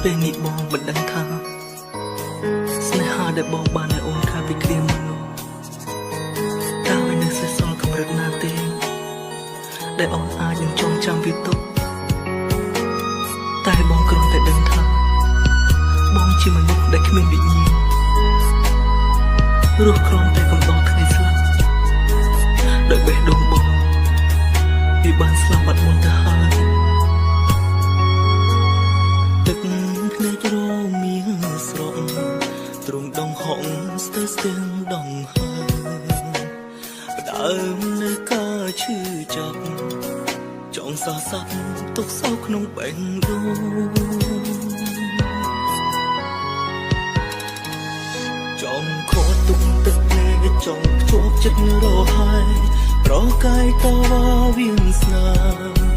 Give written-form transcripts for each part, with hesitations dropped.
ពេលនេះបងមិនដឹងថាស្នេហាដែលបងបានឲ្យអូនខាពីគ្រាមុននោះតើវានៅសេសសល់កម្រិតណាទេដែលអូនអាចនឹងចងចាំវាទុកតែបងគ្រាន់តែដឹងថាបងជាមនុស្សដែលគ្មានវិញ្ញាណរស់គ្រាន់តែកំដរថ្ងៃស្លាប់ដោយបេះដូងបងវាបានស្លាប់បាត់មុនទៅហើយទឹកភ្នែករមៀងស្រក់ទ្រង់ដងហងស្ទើរស្ទឹងដងហើយដើមនៅការឈឺចាប់ចង់សរស័ព្ទទុកសោក្នុងបេះដូងចង់ខកទុកទឹកភ្នែកចង់ជាប់ចិត្តរហើយប្រកាយតវ៉ាវៀងស្នាម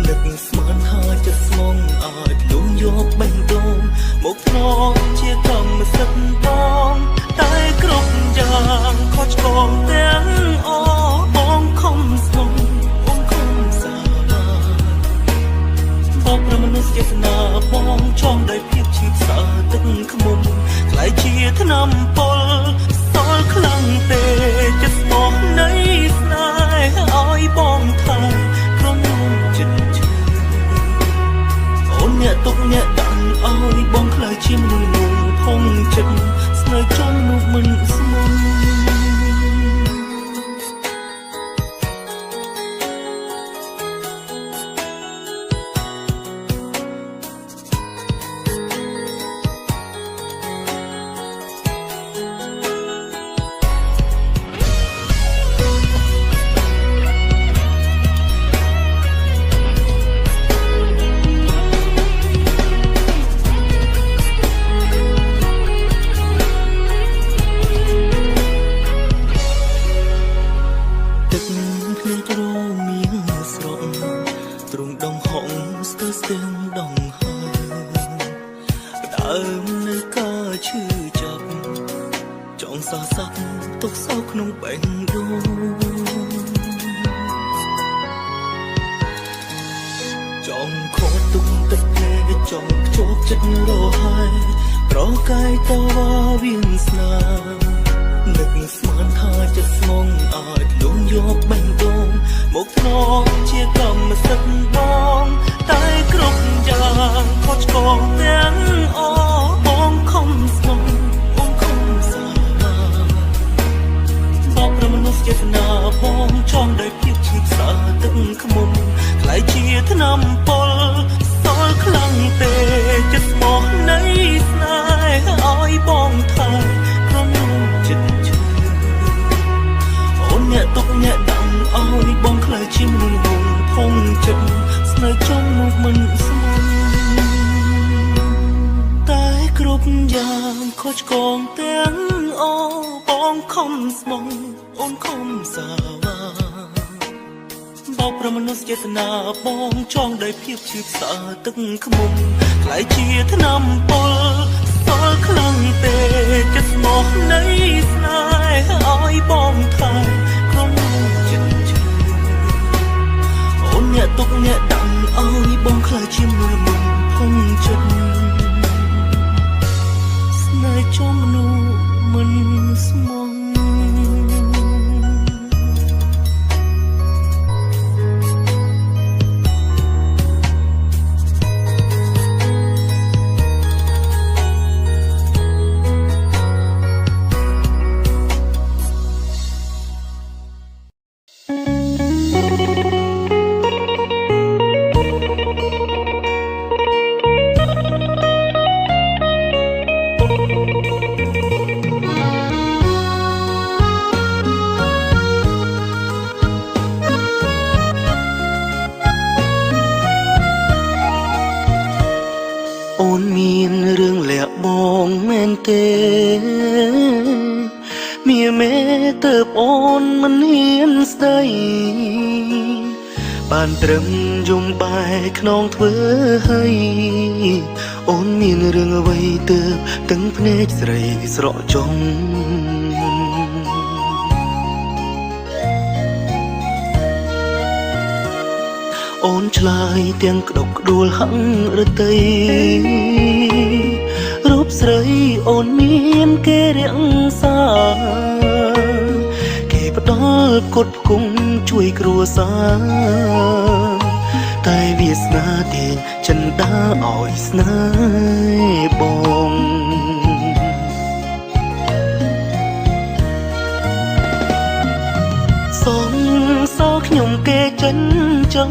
នឹកស្មានថាចិត្តស្មងអាចលំយកបេះដូងមកធ្នមជាកម្មសិទ្ធិបងតែគ្រប់យ៉ាងខុសឆ្គងទាំងអបងខំស្មងបងខំសាបាបោកប្រមនុស្សចេតនាបងចង់ដោយភាពឈឺផ្សាទឹកខ្មុំខ្លាយជាថ្នាំពលសល់ខ្លាំងទេចិត្តស្មោះនៃស្នេហ៍ឲ្យបងថាក្រុមចិត្តឈឺអូនអ្នកទុកអ្នកដាក់ឲ្យបងខ្លាចជាមនុស្សមួយផុងចិត្តស្នេហ៍ចំនោះមិនស្មងទឹកខ្មុំខ្លាយជាថ្នាំពលសល់ខ្លាំងទេចិត្តស្មោះនៃស្នេហ៍ឲ្យបងថាក្រុមចិត្តឈឺអូនអ្នកទុកអ្នកដាក់ឲ្យបងខ្លាចជាមនុស្សមួយផុងចិត្តស្នេហ៍ចំនោះមិនស្មងបានត្រឹមយំបែកខ្នងធ្វើឲ្យអូនមានរឿងអ្វីទើបទាំងភ្នែកស្រីស្រក់ចង់អូនឆ្លើយទាំងក្តុកក្តួលហឹងរតី ស្រីអូនមានគេរាំងសាគេផ្ដល់ផ្គត់ផ្គង់ជួយគ្រួសារតែវាសនាទាញចិនដាឲ្យស្នេហ៍បងសងសោខ្ញុំគេចិនចឹង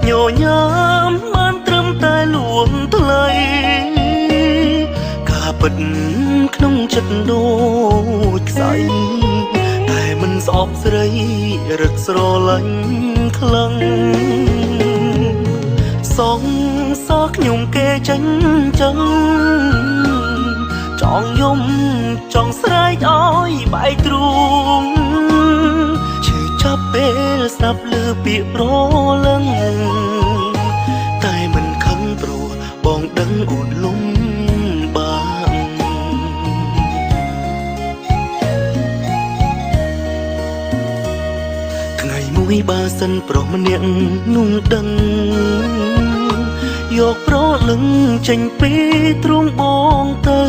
ញញឹមបានត្រឹមតែលួងថ្លៃការពិតក្នុងចិត្តដូចខ្សែតែមិនស្អប់ស្រីរឹកស្រលាញ់ខ្លាំងសងសោខ្ញុំគេចិនចឹងចង់យំចង់ស្រែកឲ្យបែកទ្រូងឈឺចាប់ពេលស្ដាប់ឮពាក្យប្រលឹងតែមិនខឹងព្រោះបងដឹងអូនលំបាកថ្ងៃមួយបើសិនប្រុសម្នាក់នោះដឹងយកប្រលឹងចេញពីទ្រូងបងទៅ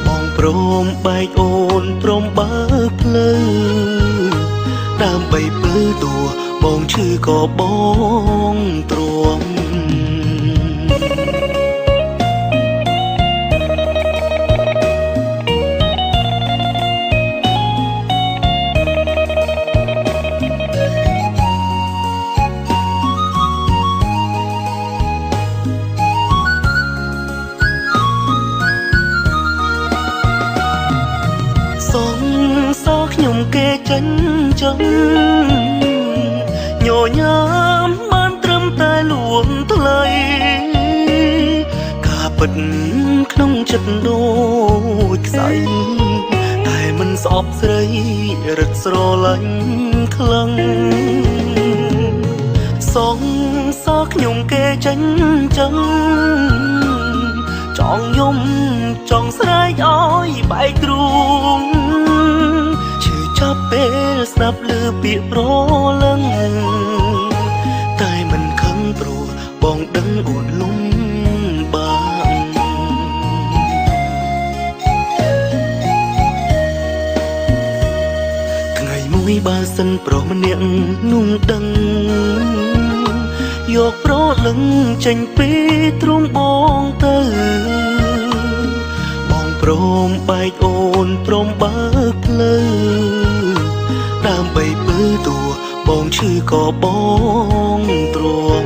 បងព្រមបែកអូនព្រមបើកផ្លូវដើម្បីពើតួបងឈឺក៏បងទ្រាំខ្ញុំគេចិនចឹងញញឹមបានត្រឹមតែលួងថ្លៃការពិតក្នុងចិត្តដូចខ្សែតែមិនស្អប់ស្រីរឹកស្រលាញ់ខ្លាំងសងសោខ្ញុំគេចិនចឹងចង់យំចង់ស្រែកឲ្យបែកទ្រូងចាប់ពេលស្ដាប់ឮពាក្យប្រលឹងតែមិនខឹងព្រោះបងដឹងអូនលំបាកថ្ងៃមួយបើសិនប្រុសម្នាក់នោះដឹងយកប្រលឹងចេញពីទ្រូងបងទៅបងព្រមបែកអូនព្រមបើកផ្លូវដើម្បីពើតួបងឈឺក៏បងទ្រាំ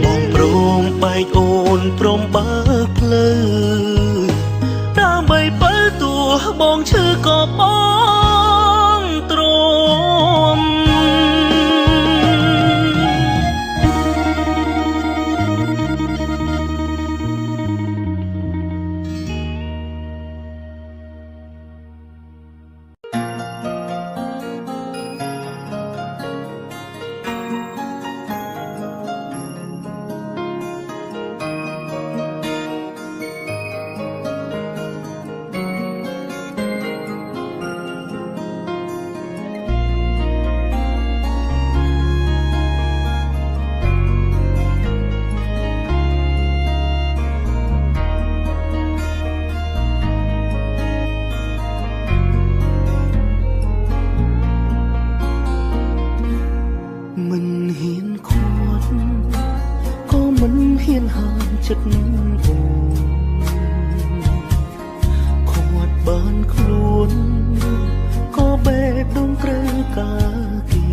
បងព្រមបែកអូនព្រមបើកផ្លូវដើម្បីពើតួបងឈឺក៏បងទ្រាំចិត្តអូគាត់បានខ្លួនក៏បែបដងត្រូវការគេ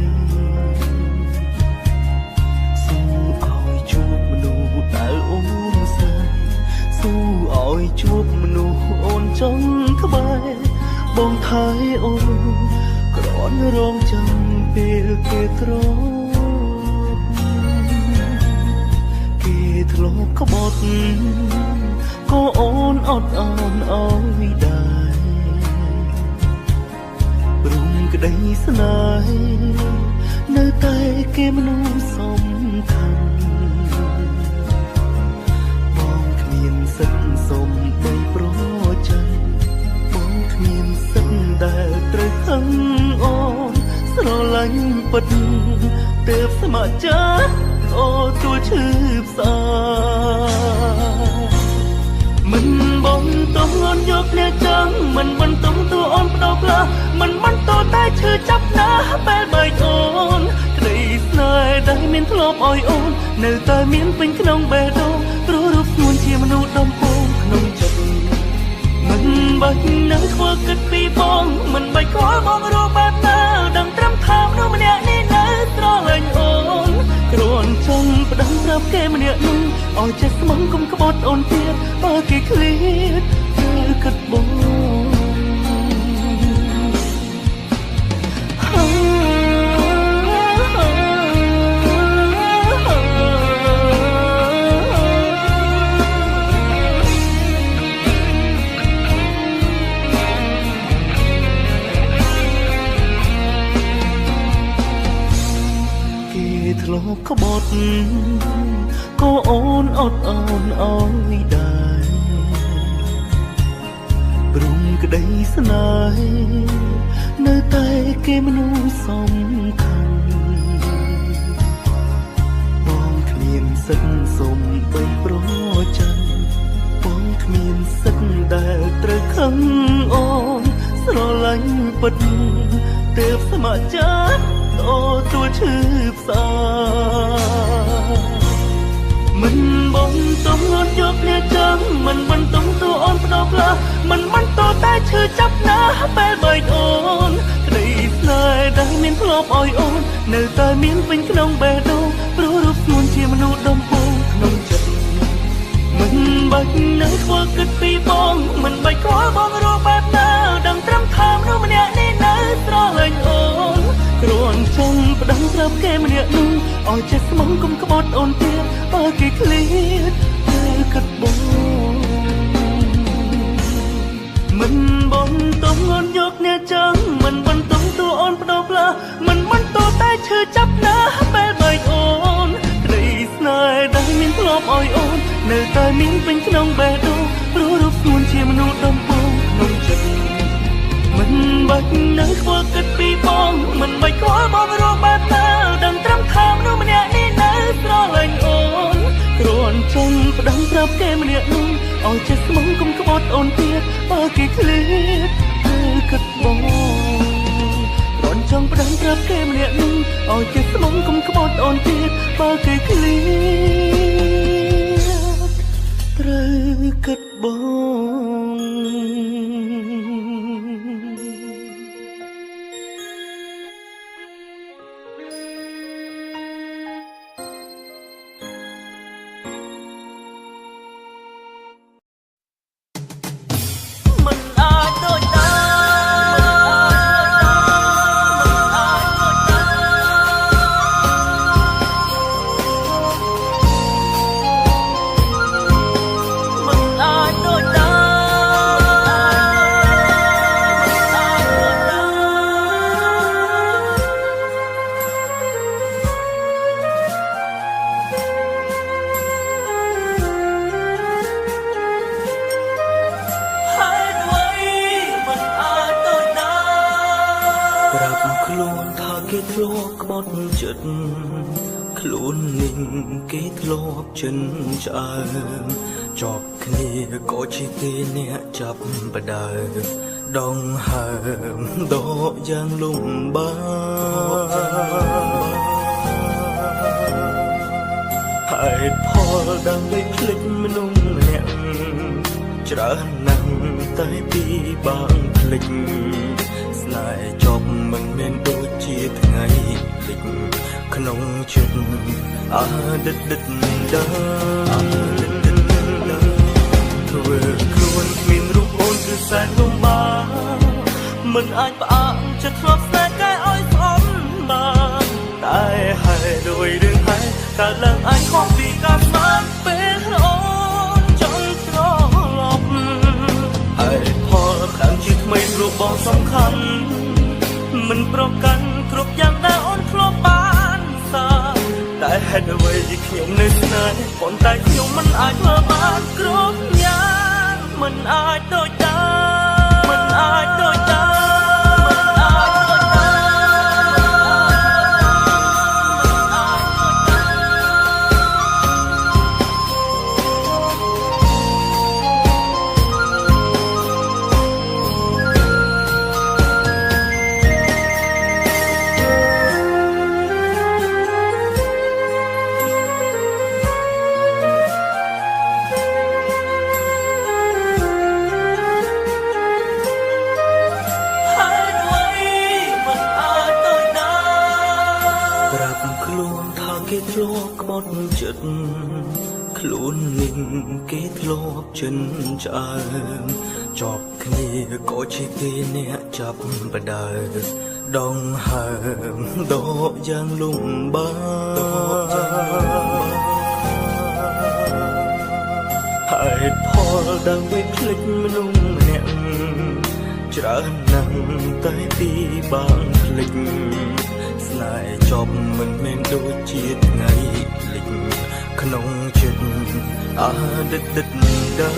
សូមឲ្យជួបមនុស្សដែលអូនស្នេហ៍សូមឲ្យជួបមនុស្សអូនចង់ក្បែរបងថៃអូនគ្រាន់រងចាំពេលគេក្រធ្លាប់ក្បត់ក៏អូនអត់អន់អោយដែររុំក្តីស្នេហ៍នៅតែគេមនុស្សសំខាន់បងគ្មានសិទ្ធិសុំបីប្រច័ណ្ឌបងគ្មានសិទ្ធិដែលត្រូវខឹងអូនស្រឡាញ់ពិតទើបស្ម័គ្រចិត្ត អូទួលឈឺផ្សាមិនបងតំងន់យកអ្នកចាំមិនបន្តទួអូនបដោផ្លាមិនបន្តតែឈឺចាប់ណាបែបបីអូនក្តីស្នេហ៍ដែលមានធ្លាប់អោយអូននៅតែមានពេញក្នុងបេះដូងព្រោះរូបខ្លួនជាមនុស្សដំបូងក្នុងចិត្តមិនបាច់នឹងធ្វើគិតពីបងមិនបាច់ខ្វល់បងរកបែបណាដឹងត្រឹមថាមនុស្សម្នាក់នេះនៅស្រឡាញ់អូនគ្រាន់ចង់ប្តឹងប្រាប់គេម្នាក់នោះឲ្យចេះស្មងគុំក្បត់អូនទៀតបើគេឃ្លាតគឺគិតបងធ្លាប់ក្បត់ក៏អូនអត់អូនអើយដែរព្រមក្តីស្នេហ៍នៅតែគេមនុស្សសំខាន់បងគ្មានសិទ្ធសុំបីប្រចាំបងគ្មានសិទ្ធដែលត្រូវខឹងអូនស្រឡាញ់ពិតទើបស្ម័គ្រចិត្តអូទួលឈឺផ្សាមិនបងតំងន់យកអ្នកចាំមិនបន្តទួអូនបដោផ្លាមិនបន្តតែឈឺចាប់ណាបែបបីអូនក្តីស្នេហ៍ដែលមានធ្លាប់អោយអូននៅតែមានពេញក្នុងបេះដូងព្រោះរូបខ្លួនជាមនុស្សដំបូងក្នុងចិត្តមិនបាច់នឹងធ្វើគិតពីបងមិនបាច់ខ្វល់បងរកបែបណាដឹងត្រឹមថាមនុស្សម្នាក់នេះនៅស្រឡាញ់អូនគ្រាន់ចង់ប្តឹងប្រាប់គេម្នាក់នោះឲ្យចេះស្មងគុំក្បត់អូនទៀតបើគេឃ្លាតគឺគិតបងមិនបងតំងន់យកអ្នកចាំមិនបន្តទួអូនបដោផ្លាមិនបន្តតែឈឺចាប់ណាបែបបីអូនក្តីស្នេហ៍ដែលមានធ្លាប់អោយអូននៅតែមានពេញក្នុងបេះដូងព្រោះរូបខ្លួនជាមនុស្សដំបូងក្នុងចិត្តមិនបាច់នឹងធ្វើគិតពីបងមិនបាច់ខ្វល់បងរកបែបណាដឹងត្រឹមថាមនុស្សម្នាក់នេះនៅស្រឡាញ់អូនគ្រាន់ចង់ប្តឹងប្រាប់គេម្នាក់នោះឲ្យចេះស្មងគុំក្បត់អូនទៀតបើគេឃ្លាតគឺគិតបងគ្រាន់ចង់ប្តឹងប្រាប់គេម្នាក់នោះឲ្យចេះស្មងគុំក្បត់អូនទៀតបើគេឃ្លាតត្រូវគិតបងខ្លួនថាគេធ្លាប់ក្បត់ចិត្តខ្លួននឹងគេធ្លាប់ចិនឆ្អើមជាប់គ្នាក៏ជាគេអ្នកចាប់បដើដងហើមដកយ៉ាងលំបាកហេតុផលដើម្បីភ្លេចមនុស្សម្នាក់ច្រើនណាស់តែពីបងភ្លេចស្នេហ៍ចប់មិនមែនដូចជាថ្ងៃភ្លេចក្នុងចិត្តអដិតដើធ្វើខ្លួនគ្មានរូបអូនគឺសែនលំបាកមិនអាចផ្អាកចិត្តធ្លាប់ស្នេហ៍កែឲ្យស្អប់បានតែហើយដោយរឿងហើយកាលឡើងអាចខុសពីការស្មានពេលអូនចង់ត្រឡប់ហើយផលខាងជាថ្មីព្រោះបងសំខាន់មិនប្រកាន់គ្រប់យ៉ាងដែលអូនធ្លាប់បានសាតែហេតុអ្វីខ្ញុំនៅស្នេហ៍ប៉ុន្តែខ្ញុំមិនអាចធ្វើបានគ្រប់យ៉ាងមិនអាចដូចដើមមិនអាចដូចដើម ខ្លួនថាគេធ្លាប់ក្បត់ចិត្តខ្លួននឹងគេធ្លាប់ចិនឆ្អើមជាប់គ្នាក៏ជាគេអ្នកចាប់បដើដងហើមដកយ៉ាងលំបាកហេតុផលដើម្បីភ្លេចមនុស្សម្នាក់ច្រើនណាស់តែពីបានភ្លេចស្នេហ៍ចប់មិនមែនដូចជាថ្ងៃភ្លេចក្នុងចិត្តអាដិតដិតដើ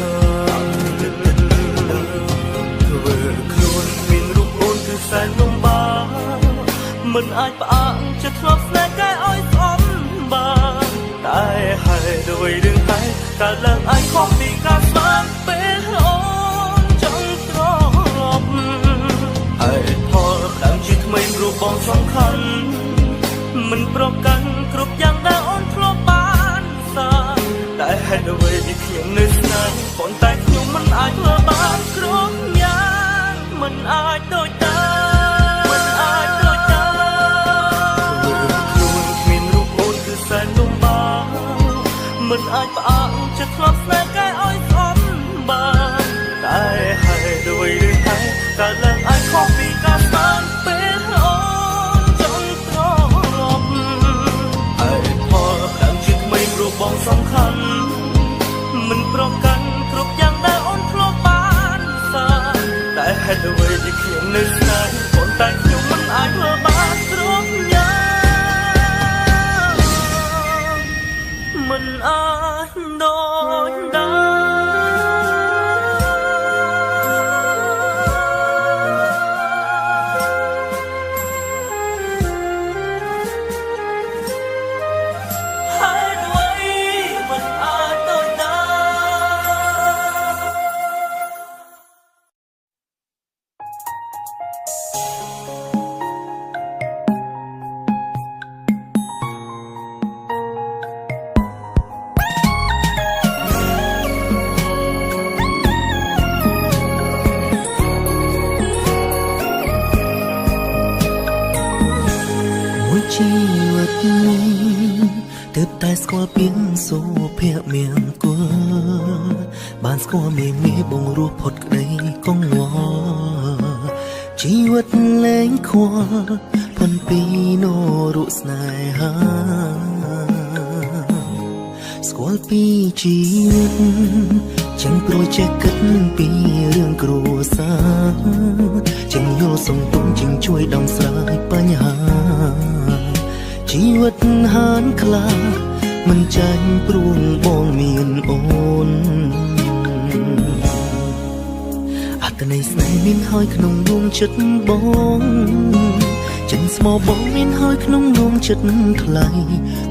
ធ្វើខ្លួនមានរូបអូនគឺសែនលំបាកមិនអាចផ្អាកចិត្តធ្លាប់ស្នេហ៍កែឲ្យស្អំបានតែហើយដោយរឿងតែកើតឡើងអាចខុសពីការស្មានពេលអូនចង់ត្រឡប់ហើយផលដើមជាថ្មីរូបបងសំខាន់មិនប្រកាន់គ្រប់យ៉ាងដែលអូនធ្លាប់បានសាតែហេតុអ្វីដែលខ្ញុំនៅស្នេហ៍ប៉ុន្តែខ្ញុំមិនអាចធ្វើបានគ្រប់យ៉ាងមិនអាចដូចតែមិនអាចដូចតែខ្លួនគ្មានរូបអូនគឺសែនលំបាកមិនអាចផ្អាកចិត្តធ្លាប់ស្នេហ៍កែឲ្យស្អំបានតែហេតុអ្វីឬតែកើតឡើងអាចខុសពីការស្មានពេលអូនចង់ត្រឡប់ហើយផលដើមជាថ្មីរូបបងសំខាន់មិនប្រកាន់គ្រប់យ៉ាងដែលអូនធ្លាប់បានសាតែហេតុអ្វីដែលខ្ញុំនៅស្នេហ៍ប៉ុន្តែខ្ញុំមិនអាចធ្វើបានគ្រប់យ៉ាងមិនអាចដូចដែរជីវិតទើបតែស្គាល់ពីសុភមង្គលបានស្គាល់មេបងរស់ផុតក្តីកង្វល់ជីវិតលែងខ្វល់ផុនពីនរស្នេហាស្គាល់ពីជីវិតចឹងព្រួយចេះគិតពីរឿងគ្រួសារចឹងយល់សង្ទុំចឹងជួយដំស្រាយបញ្ហាជីវិតហានខ្លាមិនចាញ់ព្រួងបងមានអូនអត្តន័យស្នេហ៍មានហើយក្នុងដួងចិត្តបងចិនស្មោបងមានហើយក្នុងដួងចិត្តថ្លៃ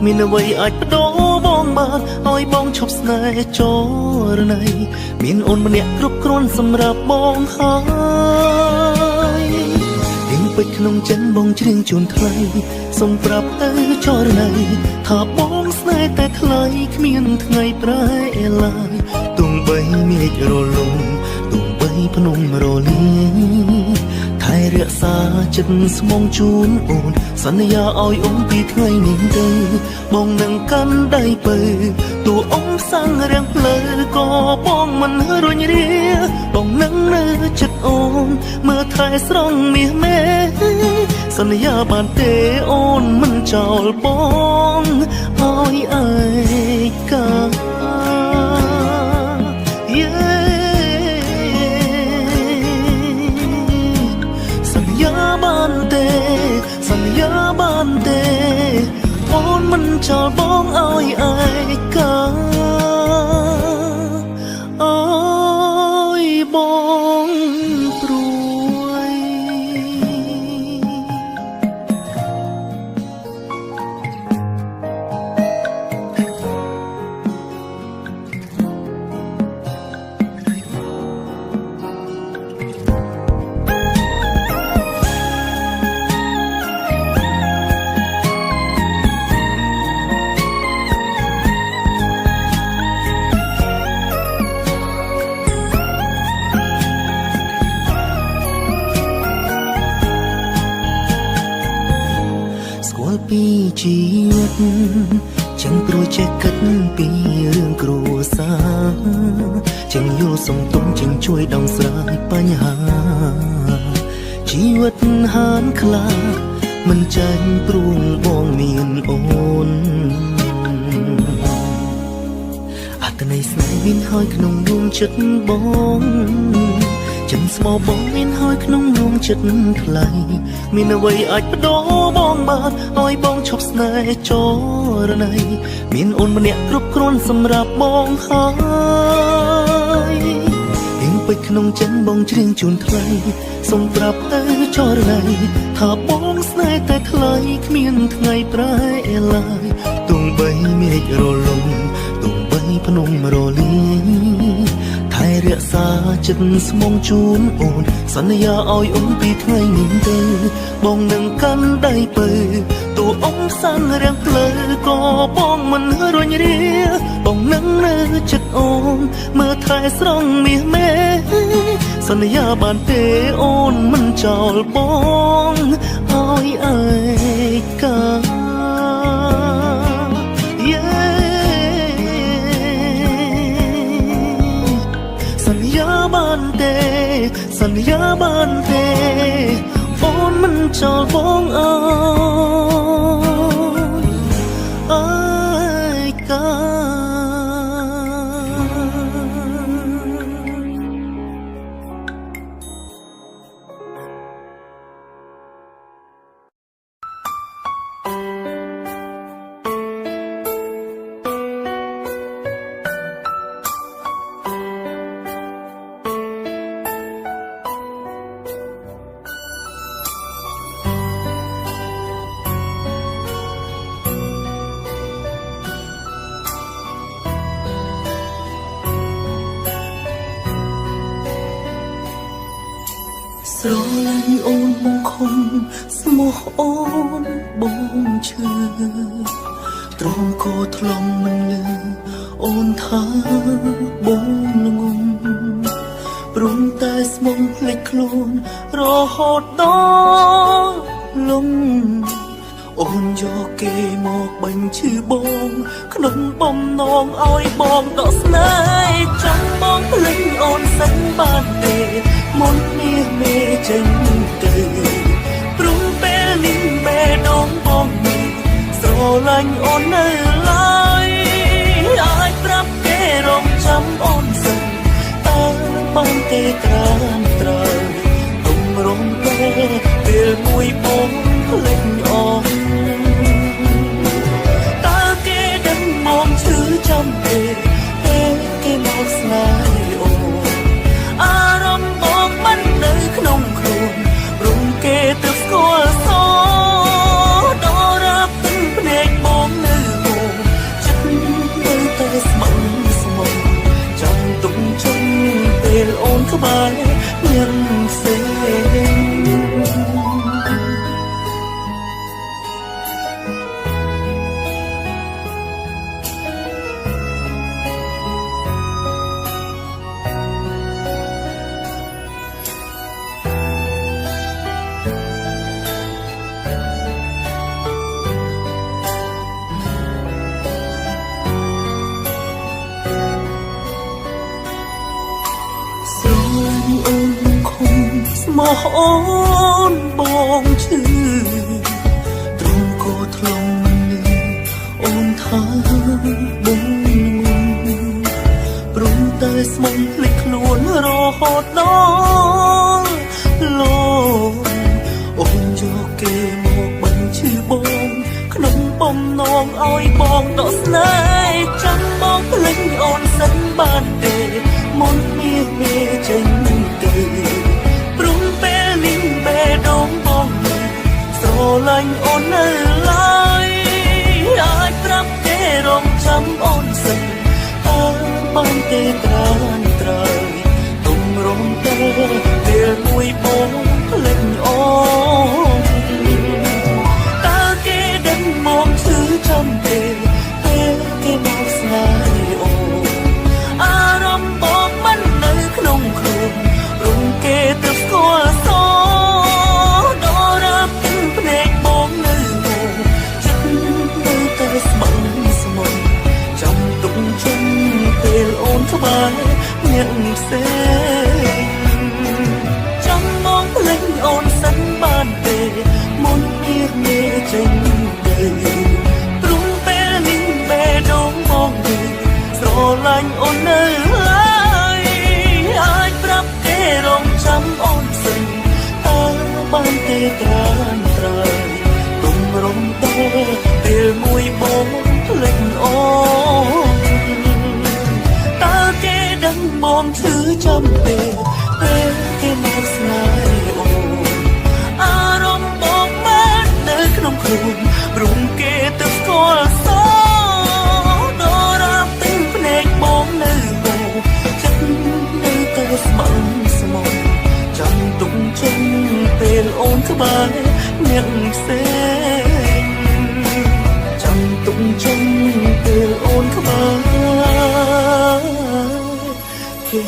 មានអ្វីអាចបដូរបងបានឲ្យបងឈប់ស្នេហ៍ចរណៃមានអូនម្នាក់គ្រប់គ្រាន់សម្រាប់បងហើយពេជ្រក្នុងចិនបងច្រៀងជូនថ្លៃសូមប្រាប់ទៅចរណៃថាបងស្នេហ៍តែថ្លៃគ្មានថ្ងៃប្រែឡើយទោះបីមេឃរលំទោះបីភ្នំរលាថែរក្សាចិត្តស្មងជូនអូនសន្យាឲ្យអូនពីថ្ងៃនេះទៅបងនឹងកាន់ដៃបើតួអូនសាំងរាំងផ្លូវក៏បងមិនរុញរាបងនឹងនៅចិត្តអូនមើលថែស្រង់មាសមេសន្យាបានទេអូនមិនចោលបងឲ្យឯកាសន្យាបានទេអូនមិនចោលបងឲ្យឯកាឲ្យបងព្រួយ ជីវិតចឹងព្រួយចេះគិតពីរឿងគ្រួសារចឹងយល់សុំទុំចឹងជួយដោះស្រាយបញ្ហាជីវិតហានខ្លាចមិនចាញ់ព្រួងបងមានអូនអត្តន័យស្នេហ៍មានហើយក្នុងដួងចិត្តបងចឹងស្មោបងមានហើយក្នុងដួងចិត្តថ្លៃមានអ្វីអាចបដូរបងបានឲ្យបងឈប់ស្នេហ៍ចរណៃមានអូនម្នាក់គ្រប់គ្រាន់សម្រាប់បងហើយពេញក្នុងចិនបងច្រៀងជូនថ្លៃសូមប្រាប់ទៅចរណៃថាបងស្នេហ៍តែថ្លៃគ្មានថ្ងៃប្រែឡើយទោះបីមេឃរលំទោះបីភ្នំរលីថែរក្សាចិត្តស្មងជូនអូនសន្យាឲ្យអូនពីថ្ងៃនេះទៅបងនឹងកាន់ដៃបើតួអងសានរាំងផ្លូវក៏បងមិនរញរាបងនឹងនៅចិត្តអូនមើលថែស្រង់មាសមេសន្យាបានទេអូនមិនចោលបងឲ្យឯកាសន្យាបានទេអូនមិនចោលបងអើយកា ស្រឡាញ់អូនបងខំស្មោះអូនបងឈឺត្រង់ក៏ថ្លង់មិនលឺអូនថាបងល្ងងព្រមតែស្មងភ្លេចខ្លួនរហូតដល់លំអូនយកគេមកបាញ់ឈឺបងក្នុងបំណងឲ្យបងដកស្នេហ៍ចង់បងភ្លេចអូនសិនបានទេមុននេះមេចេញទៅព្រមពេលនេះមេដងបងនេះស្រឡាញ់អូននៅឡើយអាចប្រាប់គេរងចាំអូនសិនតើបានទេក្រានត្រើយទុំរំពេពេលមួយបងភ្លេចអូនតើគេដឹងមកឈឺចាំទេពេលគេមកស្នេហ៍អូនអារម្មណ៍បងមិននៅក្នុងខ្លួនរំគេទៅស្គាល់សដល់រាប់ទឹកភ្នែកបងនៅអូនចិត្តនៅតែស្មងស្មងចាំទុំជុំពេលអូនក្បែរមានផ្សេងមកអូនបងឈឺត្រង់ក៏ថ្លង់មិនលឺអូនថាបងព្រមតែស្មងភ្លេចខ្លួនរហូតដល់លោកអូនយកគេមកបាញ់ឈឺបងក្នុងបំណងឲ្យបងដកស្នេហ៍ចាំបងភ្លេចអូនសិនបានទេមុនមានមេចេញទៅព្រមពេលនេះបេះដូងបងស្រឡាញ់អូននៅឡើយអាចប្រាប់គេរងចាំអូនសិនតើបានទេក្រានត្រើយទុំរំទេពេលមួយបងភ្លេចអូនតើគេដឹងមកឈឺចាំទេពេលគេមកស្នេហ៍អូនអារម្មណ៍បងមិននៅក្នុងខ្លួនរំគេទៅស្គាល់សដល់រាប់ទឹកភ្នែកបង ខ្លួនរួងគេទៅស្គាល់សដរាបទិញភ្នែកបងនៅបោចិត្តនៅតែស្មឹងស្មងចាំទុកជុំពេលអូនក្បែរអ្នកផ្សេងចាំទុកជុំពេលអូនក្បែរគេ